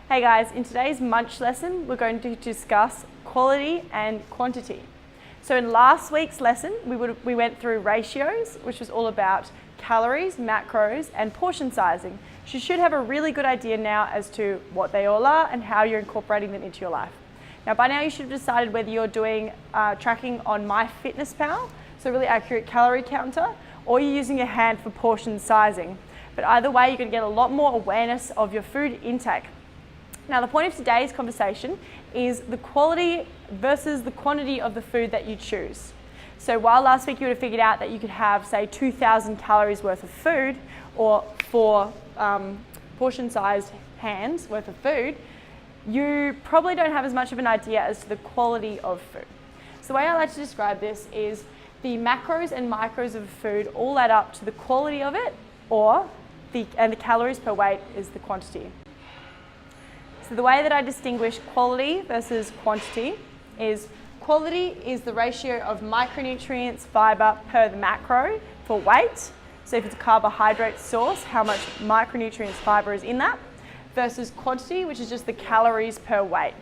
Hey guys, in today's munch lesson, we're going to discuss quality and quantity. So in last week's lesson, we went through ratios, which was all about calories, macros, and portion sizing. So you should have a really good idea now as to what they all are and how you're incorporating them into your life. Now by now you should have decided whether you're doing tracking on MyFitnessPal, so really accurate calorie counter, or you're using your hand for portion sizing. But either way, you're going to get a lot more awareness of your food intake. Now the point of today's conversation is the quality versus the quantity of the food that you choose. So while last week you would have figured out that you could have, say, 2,000 calories worth of food, or 4 portion-sized hands worth of food, you probably don't have as much of an idea as to the quality of food. So the way I like to describe this is the macros and micros of food all add up to the quality of it, and the calories per weight is the quantity. So the way that I distinguish quality versus quantity is quality is the ratio of micronutrients, fiber per the macro for weight. So if it's a carbohydrate source, how much micronutrients, fiber is in that, versus quantity, which is just the calories per weight.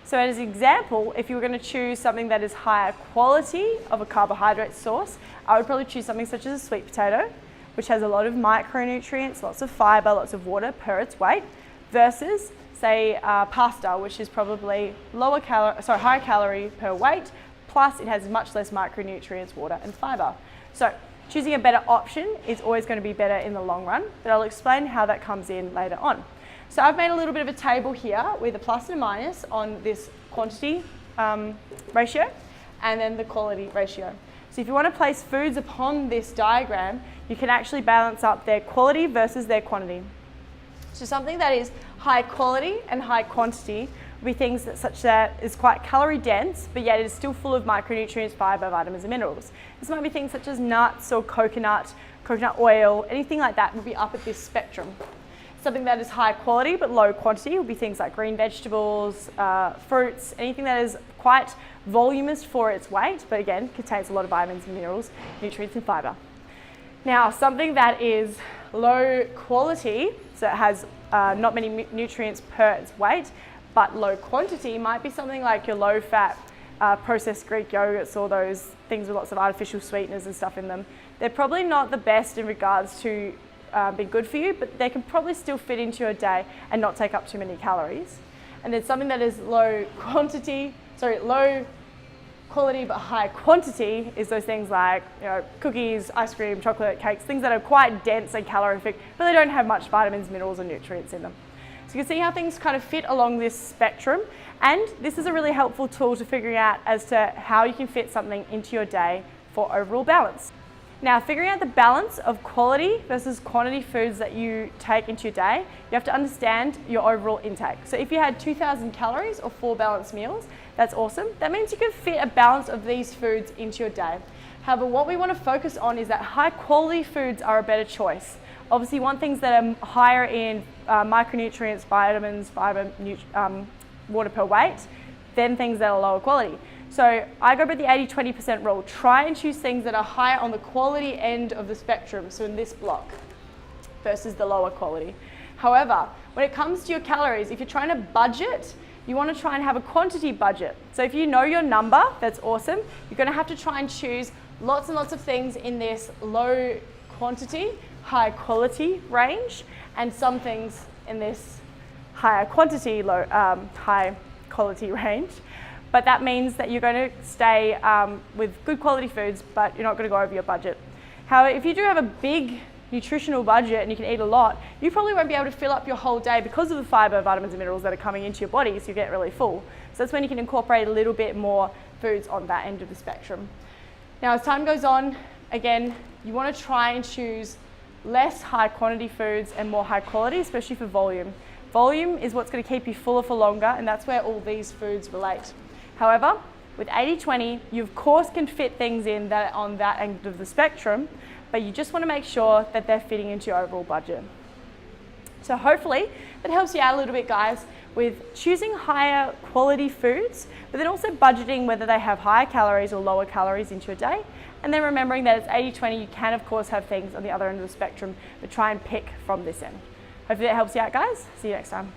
So as an example, if you were going to choose something that is higher quality of a carbohydrate source, I would probably choose something such as a sweet potato, which has a lot of micronutrients, lots of fiber, lots of water per its weight, versus say pasta, which is probably higher calorie per weight, plus it has much less micronutrients, water and fiber. So choosing a better option is always going to be better in the long run, but I'll explain how that comes in later on. So I've made a little bit of a table here with a plus and a minus on this quantity ratio and then the quality ratio. So if you want to place foods upon this diagram, you can actually balance up their quality versus their quantity. So something that is high quality and high quantity will be things that is quite calorie dense, but yet it is still full of micronutrients, fiber, vitamins and minerals. This might be things such as nuts or coconut oil, anything like that will be up at this spectrum. Something that is high quality but low quantity will be things like green vegetables, fruits, anything that is quite voluminous for its weight, but again contains a lot of vitamins and minerals, nutrients and fiber. Now something that is low quality, so it has not many nutrients per its weight, but low quantity might be something like your low fat processed Greek yogurts or those things with lots of artificial sweeteners and stuff in them. They're probably not the best in regards to be good for you, but they can probably still fit into your day and not take up too many calories. And then something that is low quality but high quantity is those things like cookies, ice cream, chocolate, cakes, things that are quite dense and calorific, but they don't have much vitamins, minerals and nutrients in them. So you can see how things kind of fit along this spectrum, and this is a really helpful tool to figuring out as to how you can fit something into your day for overall balance. Now, figuring out the balance of quality versus quantity foods that you take into your day, you have to understand your overall intake. So if you had 2,000 calories or 4 balanced meals, that's awesome. That means you can fit a balance of these foods into your day. However, what we want to focus on is that high quality foods are a better choice. Obviously, you want things that are higher in micronutrients, vitamins, fiber, water per weight, than things that are lower quality. So I go by the 80-20% rule. Try and choose things that are higher on the quality end of the spectrum, so in this block, versus the lower quality. However, when it comes to your calories, if you're trying to budget, you want to try and have a quantity budget. So if you know your number, that's awesome. You're going to have to try and choose lots and lots of things in this low quantity, high quality range, and some things in this higher quantity, high quality range. But that means that you're going to stay with good quality foods, but you're not going to go over your budget. However, if you do have a big nutritional budget and you can eat a lot, you probably won't be able to fill up your whole day because of the fiber, vitamins and minerals that are coming into your body, so you get really full. So that's when you can incorporate a little bit more foods on that end of the spectrum. Now as time goes on, again, you want to try and choose less high quantity foods and more high quality, especially for volume. Volume is what's going to keep you fuller for longer, and that's where all these foods relate. However, with 80-20, you of course can fit things in that on that end of the spectrum, but you just want to make sure that they're fitting into your overall budget. So hopefully that helps you out a little bit, guys, with choosing higher quality foods, but then also budgeting whether they have higher calories or lower calories into your day. And then remembering that it's 80-20, you can of course have things on the other end of the spectrum, but try and pick from this end. Hopefully that helps you out, guys. See you next time.